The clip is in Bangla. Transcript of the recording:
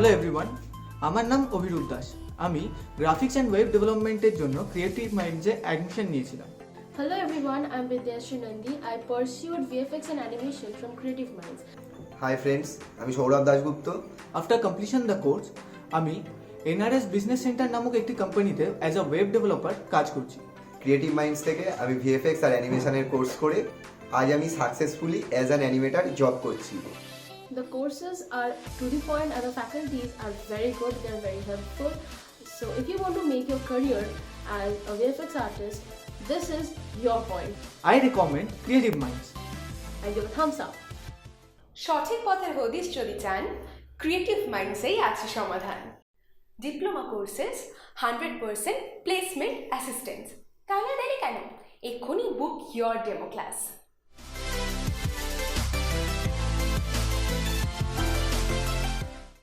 হ্যালো এভরিওয়ান, আমার নাম অভিরূপ দাস। আমি গ্রাফিক্স অ্যান্ড ওয়েব ডেভেলপমেন্টের জন্য ক্রিয়েটিভ মাইন্ডসে অ্যাডমিশন নিয়েছিলাম। Hello everyone, I'm Vidyashri Nandi. I pursued VFX and animation from Creative Minds. Hi friends, আমি Sourav Dasgupta. After completion the course আমি এনআরএস বিজনেস সেন্টার নামক একটি কোম্পানিতে অ্যাজ আ ওয়েব ডেভেলপার কাজ করছি। ক্রিয়েটিভ মাইন্ডস থেকে আমি ভিএফএক্স আর অ্যানিমেশনের কোর্স করে আজ আমি successfully as an animator job করছি। The courses are to the point and the faculties are very good, they are very helpful. So if you want to make your career as a VFX artist, this is your point. I recommend Creative Minds. I give a thumbs up. সঠিক পথের হদিশ যদি চান, ক্রিয়েটিভ মাইন্ডসেই আছে সমাধান। Diploma courses, 100% placement assistance. তাহলে দেরি কেন? এক্ষুনি বুক ইয়োর ডেমো ক্লাস।